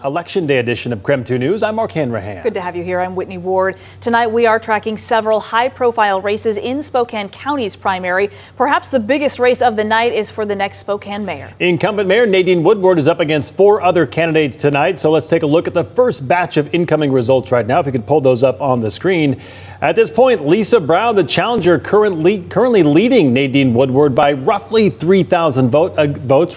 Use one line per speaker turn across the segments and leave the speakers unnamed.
Election Day edition of KREM 2 News. I'm Mark Hanrahan.
Good to have you here. I'm Whitney Ward. Tonight we are tracking several high-profile races in Spokane County's primary. Perhaps the biggest race of the night is for the next Spokane mayor. Incumbent
Mayor Nadine Woodward is up against 4 other candidates tonight. So let's take a look at the first batch of incoming results right now. If you could pull those up on the screen. At this point, Lisa Brown, the challenger, currently leading Nadine Woodward by roughly 3,000 votes.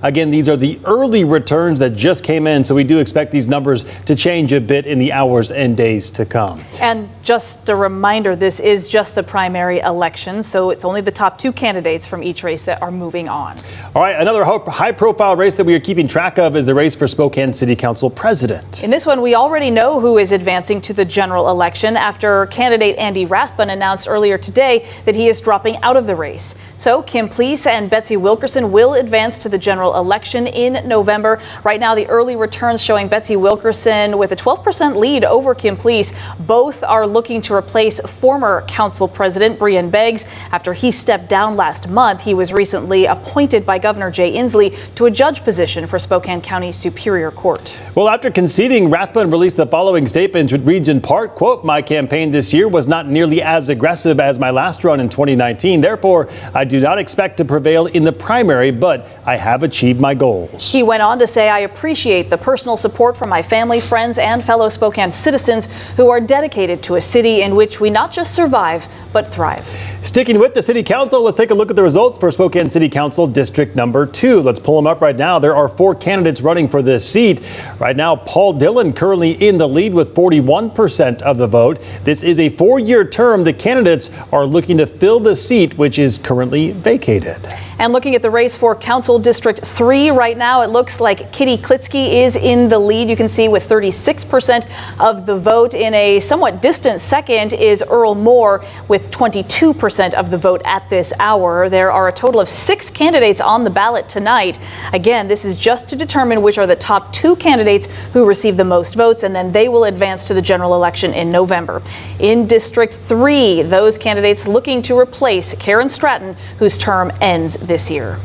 Again, these are the early returns that just came in, so we do expect these numbers to change a bit in the hours and days to come.
And just a reminder, this is just the primary election, so it's only the top 2 candidates from each race that are moving on.
All right, another high-profile race that we are keeping track of is the race for Spokane City Council president.
In this one, we already know who is advancing to the general election after candidate Andy Rathbun announced earlier today that he is dropping out of the race. So Kim Pleece and Betsy Wilkerson will advance to the general election in November. Right now, the early returns showing Betsy Wilkerson with a 12% lead over Kim Pleece. Both are looking to replace former council president Brian Beggs after he stepped down last month. He was recently appointed by Governor Jay Inslee to a judge position for Spokane County Superior Court.
Well, after conceding, Rathbun released the following statement, which reads in part, quote, "My campaign this year was not nearly as aggressive as my last run in 2019. Therefore, I do not expect to prevail in the primary, but I have achieved my goals."
He went on to say, "I appreciate the personal support from my family, friends, and fellow Spokane citizens who are dedicated to a city in which we not just survive, but thrive."
Sticking with the City Council, let's take a look at the results for Spokane City Council District number 2. Let's pull them up right now. There are 4 candidates running for this seat. Right now, Paul Dillon currently in the lead with 41% of the vote. This is a 4-year term. The candidates are looking to fill the seat, which is currently vacated.
And looking at the race for Council District 3 right now, it looks like Kitty Klitsky is in the lead. You can see with 36% of the vote. In a somewhat distant second is Earl Moore with 22% of the vote at this hour. There are a total of 6 candidates on the ballot tonight. Again, this is just to determine which are the top 2 candidates who receive the most votes, and then they will advance to the general election in November. In District 3, those candidates looking to replace Karen Stratton, whose term ends this year.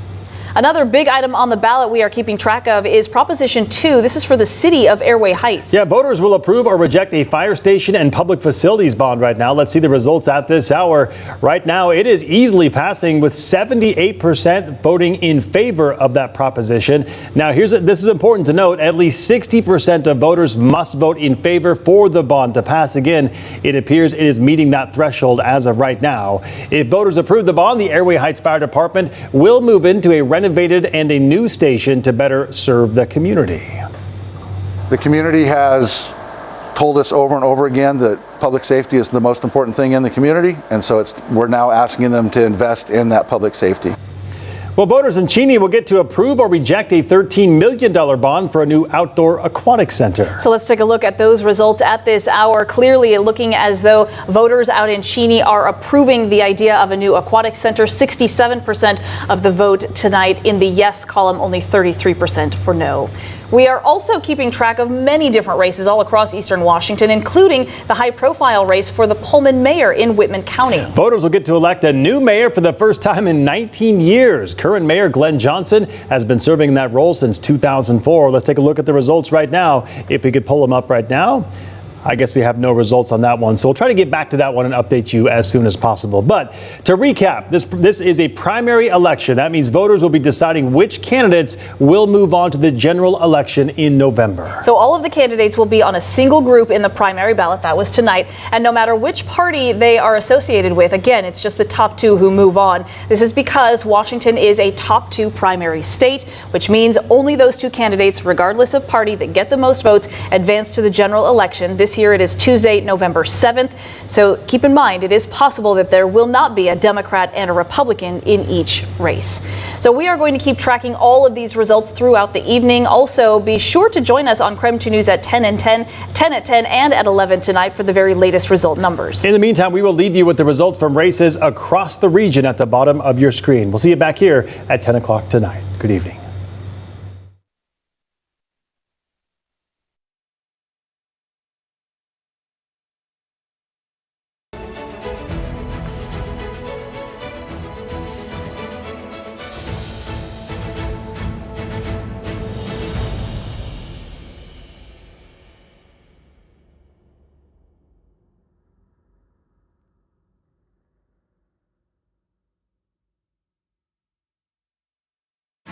Another big item on the ballot we are keeping track of is Proposition 2. This is for the city of Airway Heights.
Yeah, voters will approve or reject a fire station and public facilities bond right now. Let's see the results at this hour. Right now, it is easily passing with 78% voting in favor of that proposition. Now, this is important to note. At least 60% of voters must vote in favor for the bond to pass. Again, it appears it is meeting that threshold as of right now. If voters approve the bond, the Airway Heights Fire Department will move into a renovated and a new station to better serve the community.
The community has told us over and over again that public safety is the most important thing in the community, and so we're now asking them to invest in that public safety.
Well, voters in Cheney will get to approve or reject a $13 million bond for a new outdoor aquatic center.
So let's take a look at those results at this hour. Clearly looking as though voters out in Cheney are approving the idea of a new aquatic center. 67% of the vote tonight in the yes column, only 33% for no. We are also keeping track of many different races all across eastern Washington, including the high-profile race for the Pullman mayor in Whitman County.
Voters will get to elect a new mayor for the first time in 19 years. Current Mayor Glenn Johnson has been serving in that role since 2004. Let's take a look at the results right now. If we could pull them up right now. I guess we have no results on that one, so we'll try to get back to that one and update you as soon as possible. But to recap, this is a primary election. That means voters will be deciding which candidates will move on to the general election in November.
So all of the candidates will be on a single group in the primary ballot. That was tonight. And no matter which party they are associated with, again, it's just the top 2 who move on. This is because Washington is a top 2 primary state, which means only those 2 candidates, regardless of party, that get the most votes advance to the general election. This year it is Tuesday, November 7th. So keep in mind, it is possible that there will not be a Democrat and a Republican in each race. So we are going to keep tracking all of these results throughout the evening. Also, be sure to join us on KREM 2 News at 10 at 10, and at 11 tonight for the very latest result numbers.
In the meantime, we will leave you with the results from races across the region at the bottom of your screen. We'll see you back here at 10 o'clock tonight. Good evening.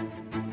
you.